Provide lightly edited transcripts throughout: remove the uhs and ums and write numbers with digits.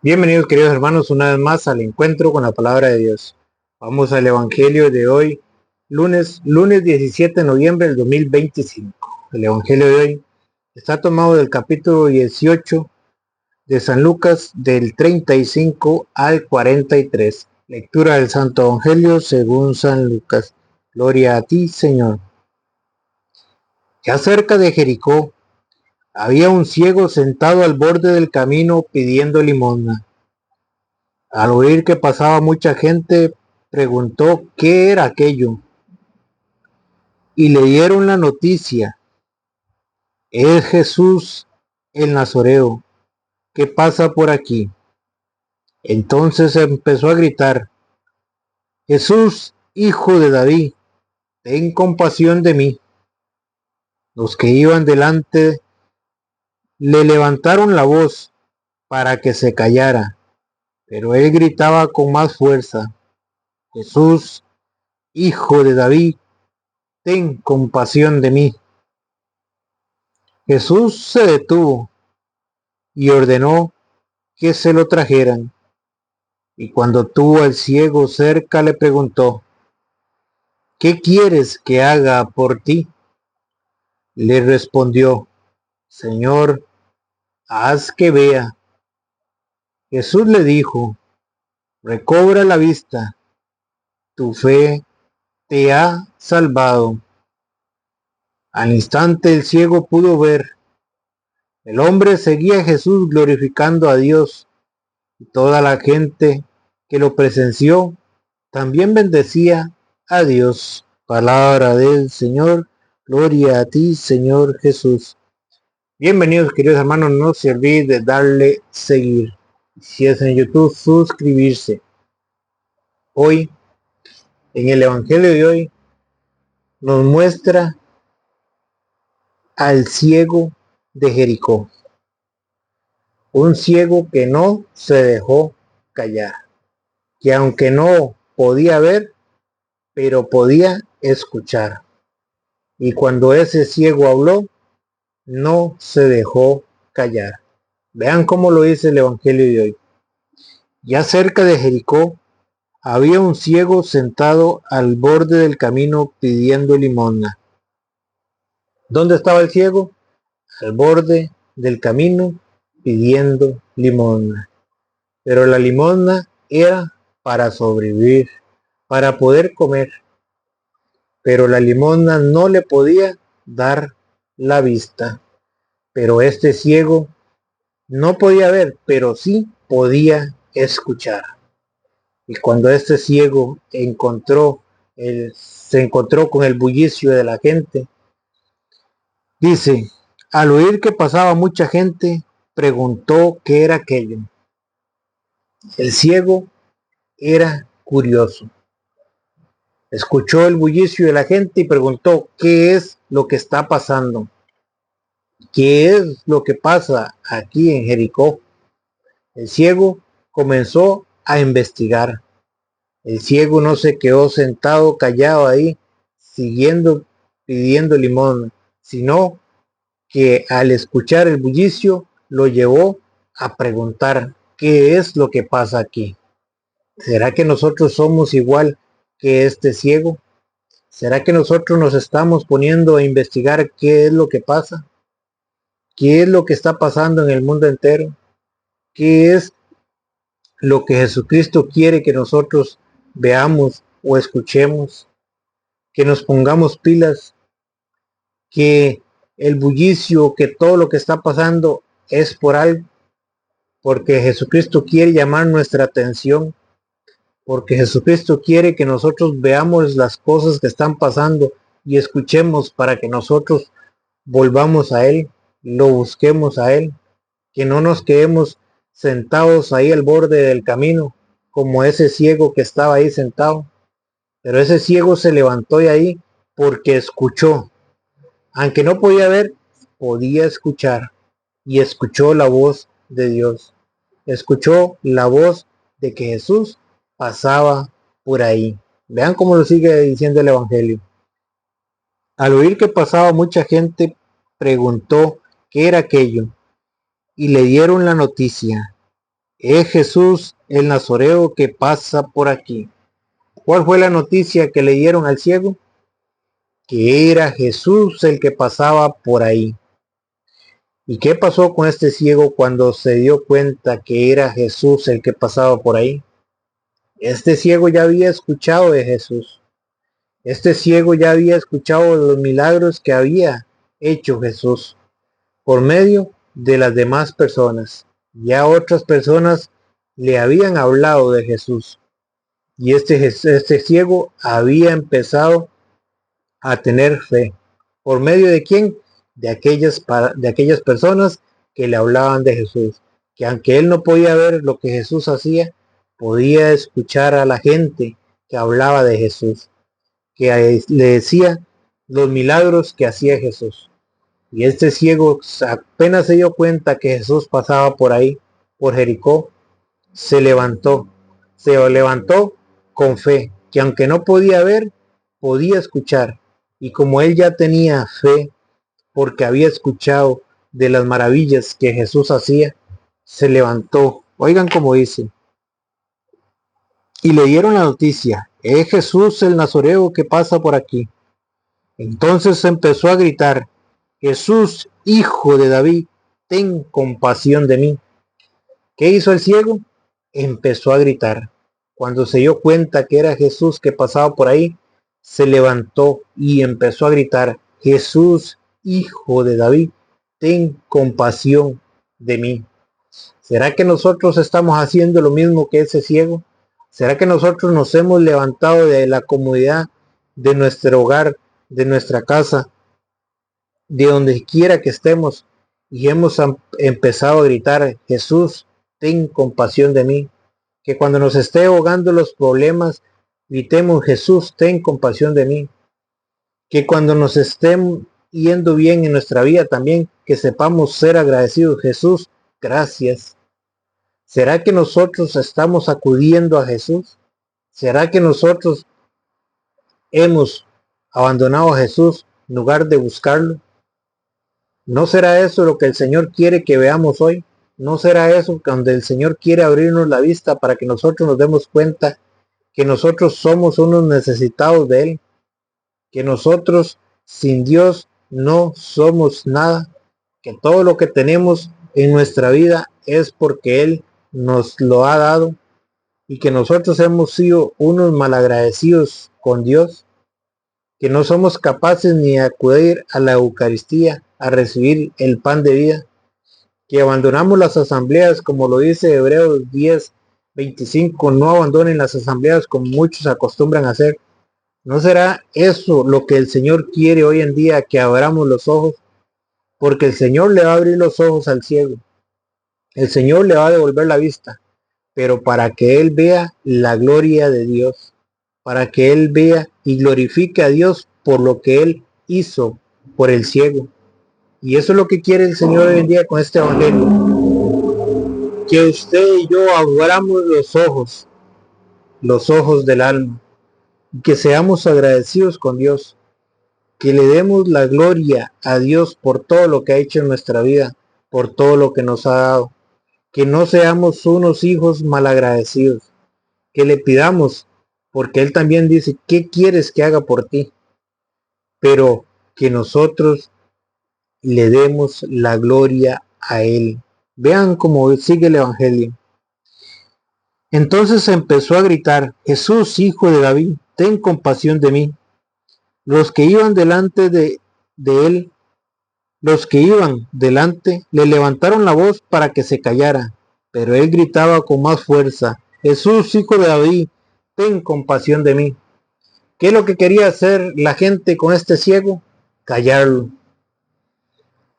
Bienvenidos queridos hermanos una vez más al encuentro con la palabra de Dios. Vamos al Evangelio de hoy, lunes 17 de noviembre del 2025. El Evangelio de hoy está tomado del capítulo 18 de San Lucas del 35 al 43. Lectura del Santo Evangelio según San Lucas. Gloria a ti, Señor. Ya cerca de Jericó había un ciego sentado al borde del camino pidiendo limosna. Al oír que pasaba mucha gente, preguntó qué era aquello, y le dieron la noticia: es Jesús el Nazareo, que pasa por aquí. Entonces empezó a gritar: Jesús, hijo de David, ten compasión de mí. Los que iban delante le levantaron la voz para que se callara, pero él gritaba con más fuerza: Jesús, hijo de David, ten compasión de mí. Jesús se detuvo y ordenó que se lo trajeran. Y cuando tuvo al ciego cerca, le preguntó: ¿qué quieres que haga por ti? Le respondió: Señor, haz que vea. Jesús le dijo: recobra la vista, tu fe te ha salvado. Al instante el ciego pudo ver. El hombre seguía a Jesús glorificando a Dios, y toda la gente que lo presenció también bendecía a Dios. Palabra del Señor. Gloria a ti, Señor Jesús. Bienvenidos queridos hermanos, no se olviden de darle seguir. Si es en YouTube, suscribirse. Hoy, en el Evangelio de hoy, nos muestra al ciego de Jericó. Un ciego que no se dejó callar. Que aunque no podía ver, pero podía escuchar. Y cuando ese ciego habló, no se dejó callar. Vean cómo lo dice el Evangelio de hoy. Ya cerca de Jericó había un ciego sentado al borde del camino pidiendo limosna. ¿Dónde estaba el ciego? Al borde del camino pidiendo limosna. Pero la limosna era para sobrevivir, para poder comer. Pero la limosna no le podía dar la vista. Pero este ciego no podía ver, pero sí podía escuchar. Y cuando este ciego se encontró con el bullicio de la gente, dice: al oír que pasaba mucha gente, preguntó qué era aquello. El ciego era curioso. Escuchó el bullicio de la gente y preguntó qué es lo que está pasando. ¿Qué es lo que pasa aquí en Jericó? El ciego comenzó a investigar. El ciego no se quedó sentado callado ahí, siguiendo pidiendo limón, sino que al escuchar el bullicio lo llevó a preguntar qué es lo que pasa aquí. ¿Será que nosotros somos igual que este ciego? ¿Será que nosotros nos estamos poniendo a investigar qué es lo que pasa? ¿Qué es lo que está pasando en el mundo entero? ¿Qué es lo que Jesucristo quiere que nosotros veamos o escuchemos? Que nos pongamos pilas, que el bullicio, que todo lo que está pasando es por algo, porque Jesucristo quiere llamar nuestra atención, porque Jesucristo quiere que nosotros veamos las cosas que están pasando y escuchemos para que nosotros volvamos a Él, lo busquemos a Él, que no nos quedemos sentados ahí al borde del camino, como ese ciego que estaba ahí sentado. Pero ese ciego se levantó de ahí porque escuchó. Aunque no podía ver, podía escuchar. Y escuchó la voz de Dios. Escuchó la voz de que Jesús pasaba por ahí. Vean cómo lo sigue diciendo el Evangelio. Al oír que pasaba mucha gente, preguntó qué era aquello. Y le dieron la noticia: es Jesús el Nazoreo que pasa por aquí. ¿Cuál fue la noticia que le dieron al ciego? Que era Jesús el que pasaba por ahí. ¿Y qué pasó con este ciego cuando se dio cuenta que era Jesús el que pasaba por ahí? Este ciego ya había escuchado de Jesús. Este ciego ya había escuchado de los milagros que había hecho Jesús por medio de las demás personas. Ya otras personas le habían hablado de Jesús. Y este ciego había empezado a tener fe. ¿Por medio de quién? De aquellas personas que le hablaban de Jesús. Que aunque él no podía ver lo que Jesús hacía, podía escuchar a la gente que hablaba de Jesús, que le decía los milagros que hacía Jesús. Y este ciego apenas se dio cuenta que Jesús pasaba por ahí, por Jericó, se levantó con fe, que aunque no podía ver, podía escuchar. Y como él ya tenía fe, porque había escuchado de las maravillas que Jesús hacía, se levantó. Oigan cómo dice. Y le dieron la noticia, es Jesús el Nazoreo que pasa por aquí. Entonces empezó a gritar, Jesús, hijo de David, ten compasión de mí. ¿Qué hizo el ciego? Empezó a gritar. Cuando se dio cuenta que era Jesús que pasaba por ahí, se levantó y empezó a gritar, Jesús, hijo de David, ten compasión de mí. ¿Será que nosotros estamos haciendo lo mismo que ese ciego? ¿Será que nosotros nos hemos levantado de la comodidad de nuestro hogar, de nuestra casa, de donde quiera que estemos, y hemos empezado a gritar, Jesús, ten compasión de mí? Que cuando nos esté ahogando los problemas, gritemos, Jesús, ten compasión de mí. Que cuando nos estén yendo bien en nuestra vida también, que sepamos ser agradecidos, Jesús, gracias. ¿Será que nosotros estamos acudiendo a Jesús? ¿Será que nosotros hemos abandonado a Jesús en lugar de buscarlo? ¿No será eso lo que el Señor quiere que veamos hoy? ¿No será eso cuando el Señor quiere abrirnos la vista para que nosotros nos demos cuenta que nosotros somos unos necesitados de Él? Que nosotros sin Dios no somos nada, que todo lo que tenemos en nuestra vida es porque Él nos lo ha dado, y que nosotros hemos sido unos malagradecidos con Dios, que no somos capaces ni de acudir a la Eucaristía a recibir el pan de vida, que abandonamos las asambleas, como lo dice Hebreos 10:25, no abandonen las asambleas como muchos acostumbran a hacer. ¿No será eso lo que el Señor quiere hoy en día, que abramos los ojos? Porque el Señor le va a abrir los ojos al ciego, el Señor le va a devolver la vista, pero para que Él vea la gloria de Dios, para que Él vea y glorifique a Dios por lo que Él hizo por el ciego. Y eso es lo que quiere el Señor hoy en día con este evangelio, que usted y yo abramos los ojos del alma, y que seamos agradecidos con Dios, que le demos la gloria a Dios por todo lo que ha hecho en nuestra vida, por todo lo que nos ha dado, que no seamos unos hijos malagradecidos, que le pidamos, porque Él también dice, ¿qué quieres que haga por ti? Pero que nosotros le demos la gloria a Él. Vean cómo sigue el evangelio. Entonces empezó a gritar, Jesús, hijo de David, ten compasión de mí. Los que iban delante de él, los que iban delante, le levantaron la voz para que se callara, pero él gritaba con más fuerza, Jesús, hijo de David, ten compasión de mí. ¿Qué es lo que quería hacer la gente con este ciego? Callarlo.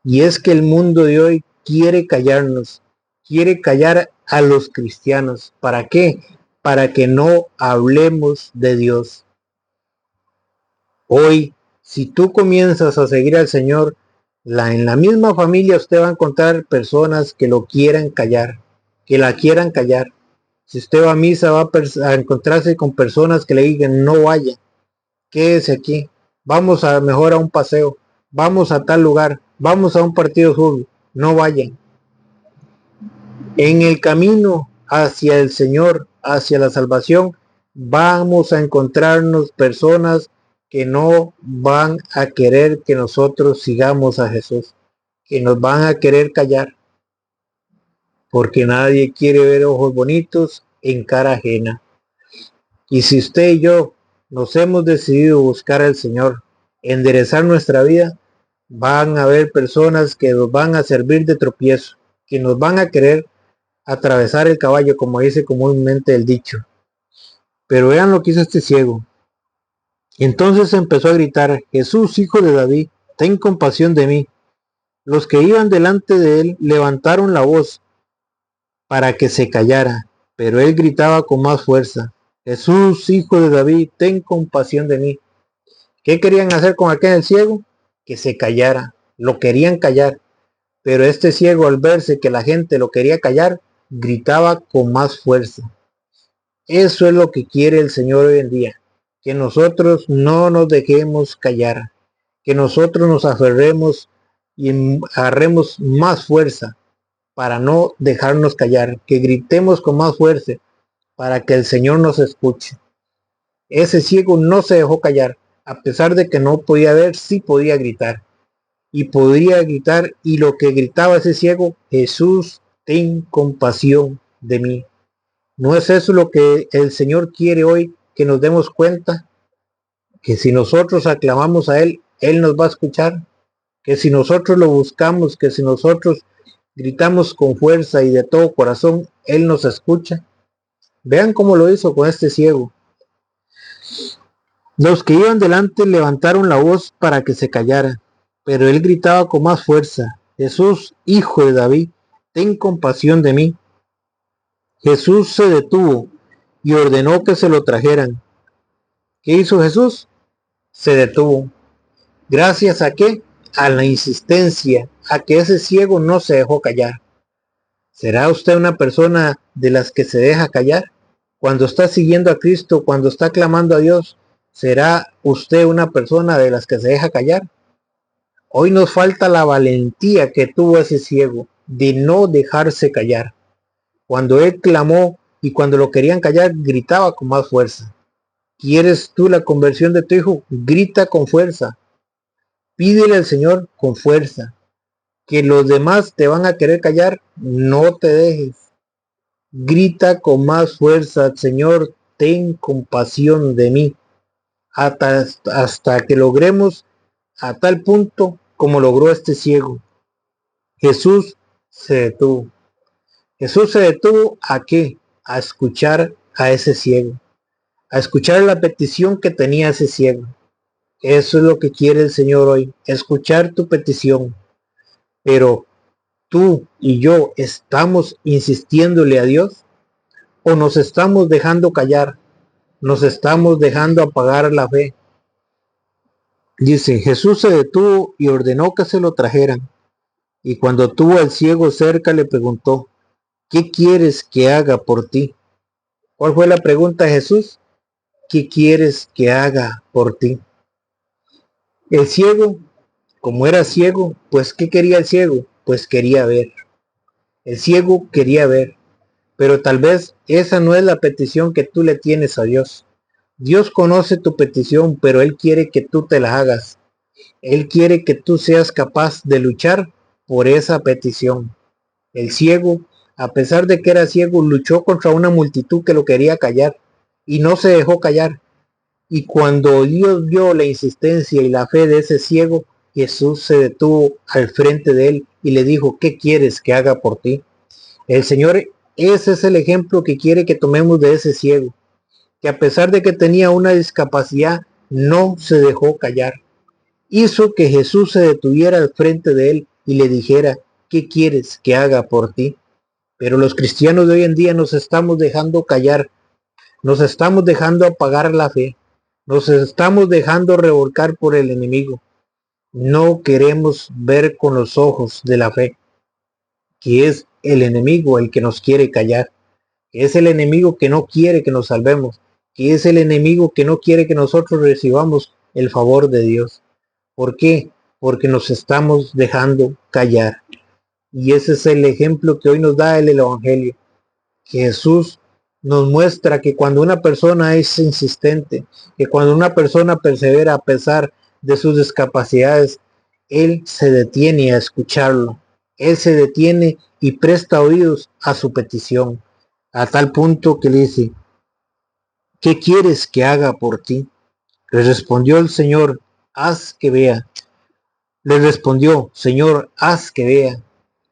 Y es que el mundo de hoy quiere callarnos, quiere callar a los cristianos. ¿Para qué? Para que no hablemos de Dios. Hoy, si tú comienzas a seguir al Señor, en la misma familia usted va a encontrar personas que lo quieran callar, que la quieran callar. Si usted va a misa, va a encontrarse con personas que le digan, no vaya, quédese aquí, vamos a mejor a un paseo, vamos a tal lugar, vamos a un partido de fútbol, no vayan. En el camino hacia el Señor, hacia la salvación, vamos a encontrarnos personas que no van a querer que nosotros sigamos a Jesús, que nos van a querer callar, porque nadie quiere ver ojos bonitos en cara ajena. Y si usted y yo nos hemos decidido buscar al Señor, enderezar nuestra vida, van a haber personas que nos van a servir de tropiezo, que nos van a querer atravesar el caballo, como dice comúnmente el dicho. Pero vean lo que hizo este ciego. Entonces empezó a gritar: Jesús, hijo de David, ten compasión de mí. Los que iban delante de él levantaron la voz para que se callara, pero él gritaba con más fuerza: Jesús, hijo de David, ten compasión de mí. ¿Qué querían hacer con aquel ciego? Que se callara. Lo querían callar. Pero este ciego, al verse que la gente lo quería callar, gritaba con más fuerza. Eso es lo que quiere el Señor hoy en día, que nosotros no nos dejemos callar, que nosotros nos aferremos y agarremos más fuerza para no dejarnos callar, que gritemos con más fuerza para que el Señor nos escuche. Ese ciego no se dejó callar, a pesar de que no podía ver, sí podía gritar. Y podría gritar, y lo que gritaba ese ciego: Jesús, ten compasión de mí. ¿No es eso lo que el Señor quiere hoy? Que nos demos cuenta que si nosotros aclamamos a Él, Él nos va a escuchar. Que si nosotros lo buscamos, que si nosotros gritamos con fuerza y de todo corazón, Él nos escucha. Vean cómo lo hizo con este ciego. Los que iban delante levantaron la voz para que se callara, pero él gritaba con más fuerza: Jesús, hijo de David, ten compasión de mí. Jesús se detuvo y ordenó que se lo trajeran. ¿Qué hizo Jesús? Se detuvo. ¿Gracias a qué? A la insistencia, a que ese ciego no se dejó callar. ¿Será usted una persona de las que se deja callar? Cuando está siguiendo a Cristo, cuando está clamando a Dios, ¿será usted una persona de las que se deja callar? Hoy nos falta la valentía que tuvo ese ciego de no dejarse callar. Cuando él clamó y cuando lo querían callar, gritaba con más fuerza. ¿Quieres tú la conversión de tu hijo? Grita con fuerza. Pídele al Señor con fuerza. Que los demás te van a querer callar, no te dejes. Grita con más fuerza: Señor, ten compasión de mí. Hasta que logremos a tal punto como logró este ciego. Jesús se detuvo. Jesús se detuvo ¿a qué? A escuchar a ese ciego. A escuchar la petición que tenía ese ciego. Eso es lo que quiere el Señor hoy. Escuchar tu petición. Pero tú y yo estamos insistiéndole a Dios, o nos estamos dejando callar, nos estamos dejando apagar la fe. Dice: Jesús se detuvo y ordenó que se lo trajeran. Y cuando tuvo al ciego cerca, le preguntó: ¿qué quieres que haga por ti? ¿Cuál fue la pregunta de Jesús? ¿Qué quieres que haga por ti? El ciego, como era ciego, pues ¿qué quería el ciego? Pues quería ver. El ciego quería ver. Pero tal vez esa no es la petición que tú le tienes a Dios. Dios conoce tu petición, pero Él quiere que tú te la hagas. Él quiere que tú seas capaz de luchar por esa petición. El ciego, a pesar de que era ciego, luchó contra una multitud que lo quería callar y no se dejó callar. Y cuando Dios vio la insistencia y la fe de ese ciego, Jesús se detuvo al frente de él y le dijo: ¿qué quieres que haga por ti? El Señor, ese es el ejemplo que quiere que tomemos de ese ciego, que a pesar de que tenía una discapacidad, no se dejó callar. Hizo que Jesús se detuviera al frente de él y le dijera: ¿qué quieres que haga por ti? Pero los cristianos de hoy en día nos estamos dejando callar, nos estamos dejando apagar la fe, nos estamos dejando revolcar por el enemigo. No queremos ver con los ojos de la fe, que es el enemigo el que nos quiere callar, que es el enemigo que no quiere que nos salvemos, que es el enemigo que no quiere que nosotros recibamos el favor de Dios. ¿Por qué? Porque nos estamos dejando callar. Y ese es el ejemplo que hoy nos da el Evangelio. que Jesús nos muestra que cuando una persona es insistente, que cuando una persona persevera a pesar de sus discapacidades, Él se detiene a escucharlo. Él se detiene y presta oídos a su petición, a tal punto que le dice: ¿qué quieres que haga por ti? Le respondió el Señor: haz que vea. Le respondió: Señor, haz que vea.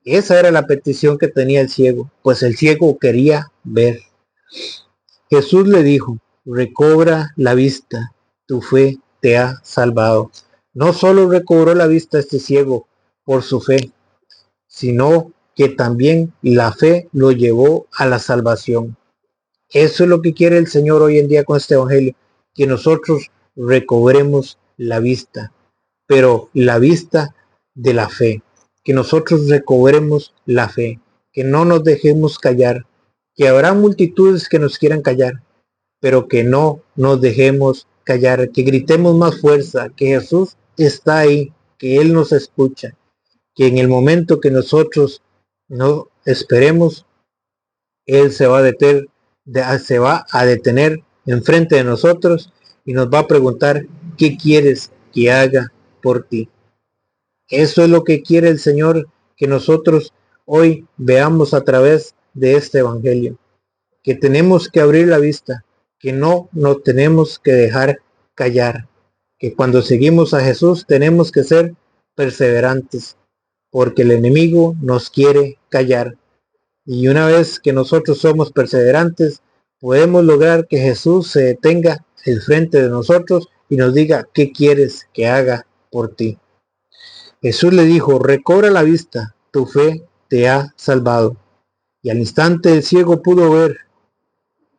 Esa era la petición que tenía el ciego, pues el ciego quería ver. Jesús le dijo: recobra la vista, tu fe te ha salvado. No solo recobró la vista este ciego por su fe, sino que también la fe lo llevó a la salvación. Eso es lo que quiere el Señor hoy en día con este evangelio, que nosotros recobremos la vista, pero la vista de la fe, que nosotros recobremos la fe, que no nos dejemos callar, que habrá multitudes que nos quieran callar, pero que no nos dejemos callar, que gritemos más fuerza, que Jesús está ahí, que Él nos escucha, que en el momento que nosotros no esperemos, Él se va a detener enfrente de nosotros y nos va a preguntar: ¿qué quieres que haga por ti? Eso es lo que quiere el Señor, que nosotros hoy veamos a través de este evangelio, que tenemos que abrir la vista, que no nos tenemos que dejar callar, que cuando seguimos a Jesús tenemos que ser perseverantes, porque el enemigo nos quiere callar. Y una vez que nosotros somos perseverantes, podemos lograr que Jesús se detenga al frente de nosotros y nos diga: ¿qué quieres que haga por ti? Jesús le dijo: recobra la vista, tu fe te ha salvado. Y al instante el ciego pudo ver.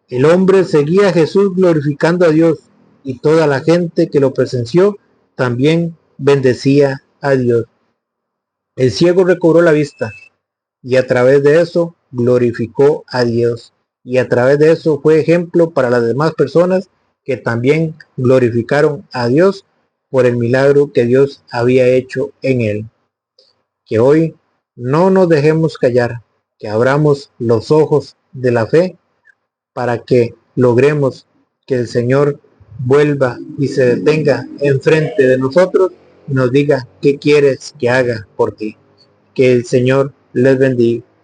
El hombre seguía a Jesús glorificando a Dios, y toda la gente que lo presenció también bendecía a Dios. El ciego recobró la vista, y a través de eso glorificó a Dios, y a través de eso fue ejemplo para las demás personas que también glorificaron a Dios por el milagro que Dios había hecho en él. Que hoy no nos dejemos callar, que abramos los ojos de la fe para que logremos que el Señor vuelva y se detenga enfrente de nosotros y nos diga: ¿qué quieres que haga por ti? Que el Señor les bendiga.